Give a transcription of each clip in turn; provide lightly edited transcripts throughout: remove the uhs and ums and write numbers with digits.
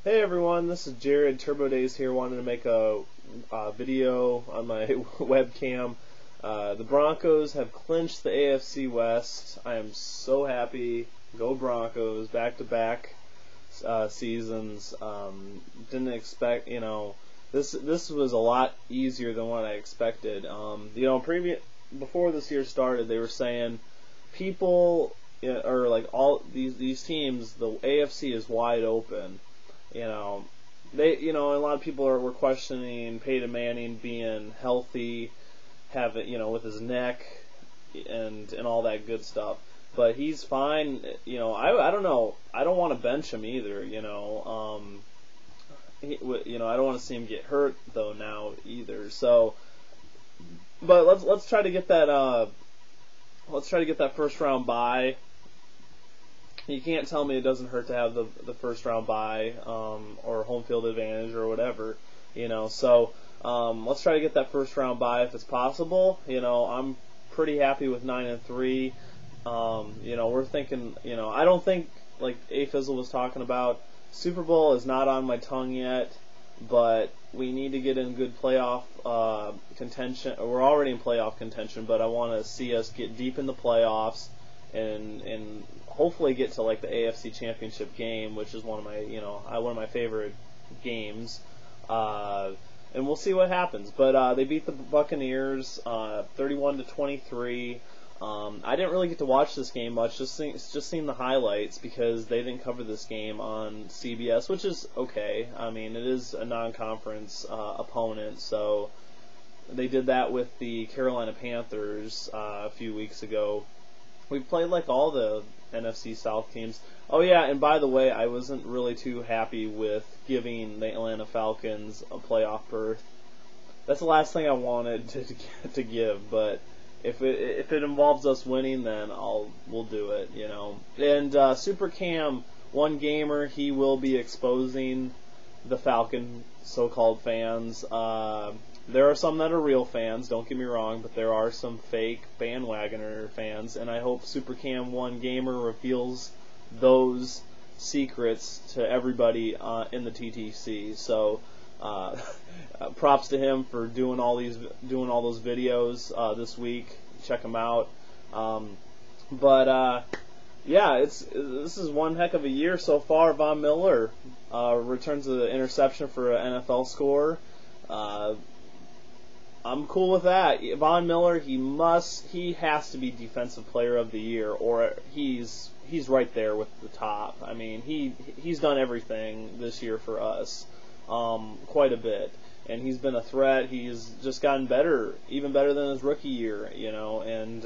Hey everyone, this is Jared. Turbo Days here. Wanted to make a video on my webcam. The Broncos have clinched the AFC West. I am so happy. Go Broncos! Back-to-back seasons. Didn't expect, this was a lot easier than what I expected. Before this year started, they were saying people, or like all these teams, the AFC is wide open. A lot of people were questioning Peyton Manning being healthy, with his neck and all that good stuff. But he's fine. I don't know. I don't want to bench him either. I don't want to see him get hurt though now either. So, but let's try to get that. Let's try to get that first round bye. You can't tell me it doesn't hurt to have the first round bye or home field advantage or whatever, So let's try to get that first round bye if it's possible. I'm pretty happy with 9-3. We're thinking. I don't think, like A Fizzle was talking about, Super Bowl is not on my tongue yet, but we need to get in good playoff contention. We're already in playoff contention, but I want to see us get deep in the playoffs and hopefully get to like the AFC Championship game, which is one of my favorite games. And we'll see what happens. But they beat the Buccaneers 31-23. I didn't really get to watch this game much. Just seen the highlights because they didn't cover this game on CBS, which is okay. I mean, it is a non-conference opponent, so they did that with the Carolina Panthers a few weeks ago. We played like all the NFC South teams. Oh yeah, and by the way, I wasn't really too happy with giving the Atlanta Falcons a playoff berth. That's the last thing I wanted to give, but if it involves us winning, then we'll do it, And Super Cam, one gamer, he will be exposing the Falcon so-called fans. There are some that are real fans, don't get me wrong, but there are some fake bandwagoner fans, and I hope Supercam 1 Gamer reveals those secrets to everybody in the TTC. So, props to him for doing all those videos this week. Check him out. This is one heck of a year so far. Von Miller returns the interception for an NFL score. I'm cool with that. Von Miller, he has to be Defensive Player of the Year, or he's right there with the top. I mean, he's done everything this year for us, quite a bit, and he's been a threat. He's just gotten better, even better than his rookie year, and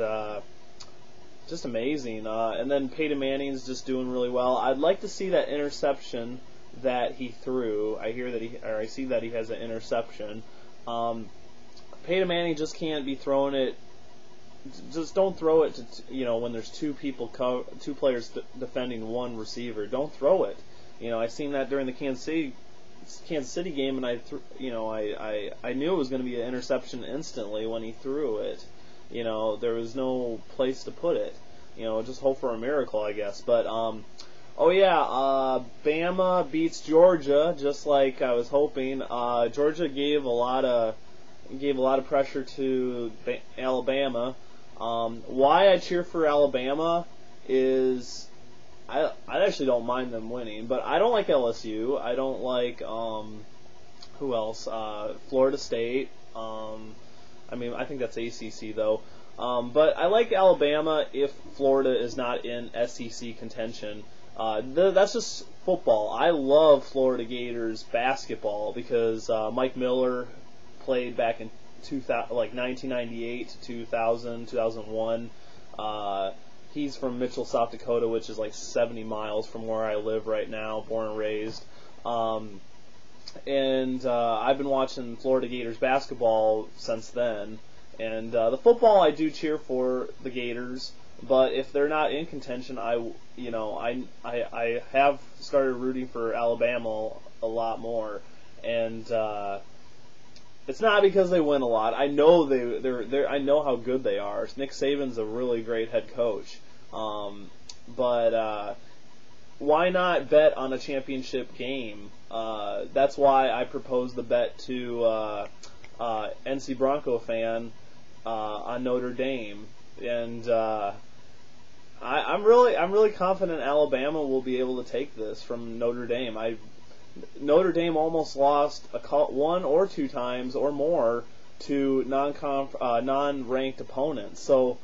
just amazing. And then Peyton Manning's just doing really well. I'd like to see that interception that he threw. I see that he has an interception. Peyton Manning just can't be throwing it. Just don't throw it to when there's two players defending one receiver. Don't throw it. I seen that during the Kansas City game, and I knew it was going to be an interception instantly when he threw it. There was no place to put it. Just hope for a miracle, I guess. But Bama beats Georgia just like I was hoping. Georgia gave a lot of pressure to Alabama. Why I cheer for Alabama is I actually don't mind them winning, but I don't like LSU. I don't like who else? Florida State. I think that's ACC though. But I like Alabama if Florida is not in SEC contention. That's just football. I love Florida Gators basketball because Mike Miller played back in 1998 to 2000, 2001. He's from Mitchell, South Dakota, which is like 70 miles from where I live right now, born and raised. I've been watching Florida Gators basketball since then. And the football, I do cheer for the Gators, but if they're not in contention, I have started rooting for Alabama a lot more. And it's not because they win a lot. I know I know how good they are. Nick Saban's a really great head coach. But why not bet on a championship game? That's why I proposed the bet to NC Bronco fan on Notre Dame, and I'm really confident Alabama will be able to take this from Notre Dame. Notre Dame almost lost one or two times or more to non-ranked opponents. So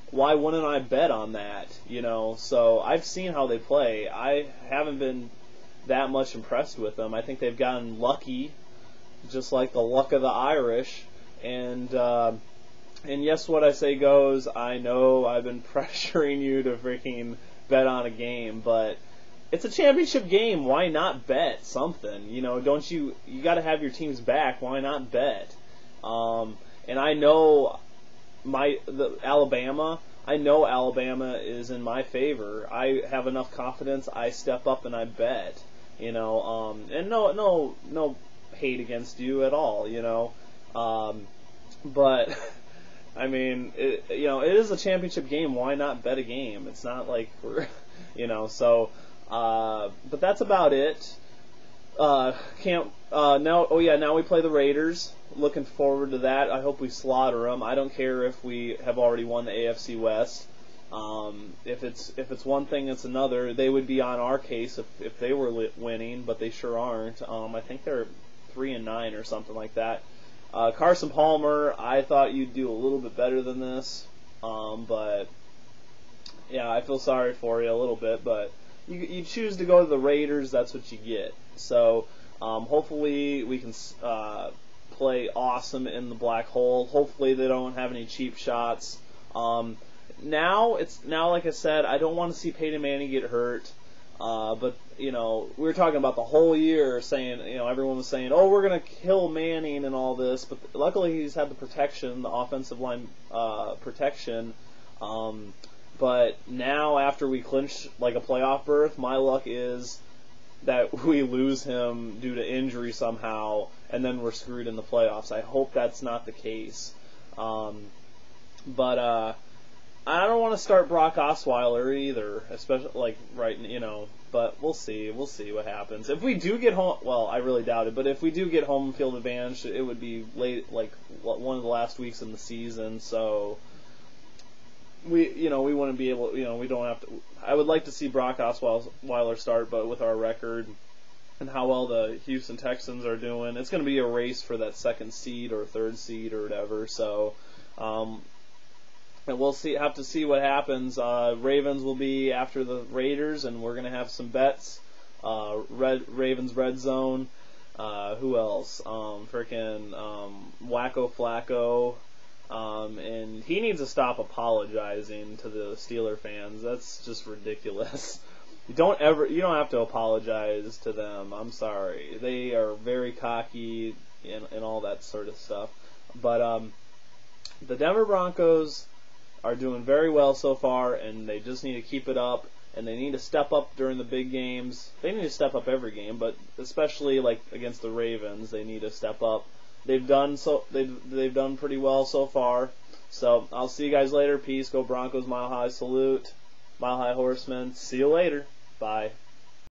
why wouldn't I bet on that? So I've seen how they play. I haven't been that much impressed with them. I think they've gotten lucky, just like the luck of the Irish. And yes, what I say goes. I know I've been pressuring you to freaking bet on a game, but it's a championship game. Why not bet something? Don't you got to have your team's back. Why not bet? And I know Alabama is in my favor. I have enough confidence. I step up and I bet. And no hate against you at all. But I mean, it is a championship game. Why not bet a game? It's not like we're, so. But that's about it. Now we play the Raiders. Looking forward to that. I hope we slaughter them. I don't care if we have already won the AFC West. If it's one thing, it's another. They would be on our case if they were winning, but they sure aren't. I think they're 3-9 or something like that. Carson Palmer, I thought you'd do a little bit better than this, but yeah, I feel sorry for you a little bit, but you choose to go to the Raiders, that's what you get. So hopefully we can play awesome in the black hole. Hopefully they don't have any cheap shots. Now, like I said, I don't want to see Peyton Manning get hurt. But we were talking about the whole year, saying everyone was saying, oh, we're gonna kill Manning and all this. But luckily he's had the protection, the offensive line protection. But now, after we clinch like a playoff berth, my luck is that we lose him due to injury somehow, and then we're screwed in the playoffs. I hope that's not the case. But I don't want to start Brock Osweiler either, especially But we'll see what happens. If we do get home, well, I really doubt it. But if we do get home field advantage, it would be late, like one of the last weeks in the season. So we wouldn't be able. We don't have to. I would like to see Brock Osweiler start, but with our record and how well the Houston Texans are doing, it's going to be a race for that second seed or third seed or whatever. So. And we'll have to see what happens. Ravens will be after the Raiders, and we're going to have some bets. Ravens Red Zone. Who else? Wacko Flacco. And he needs to stop apologizing to the Steeler fans. That's just ridiculous. You don't have to apologize to them. I'm sorry. They are very cocky and all that sort of stuff. But the Denver Broncos are doing very well so far, and they just need to keep it up, and they need to step up during the big games. They need to step up every game, but especially like against the Ravens, they need to step up. They've done pretty well so far. So I'll see you guys later. Peace. Go Broncos. Mile high salute. Mile high Horsemen. See you later. Bye.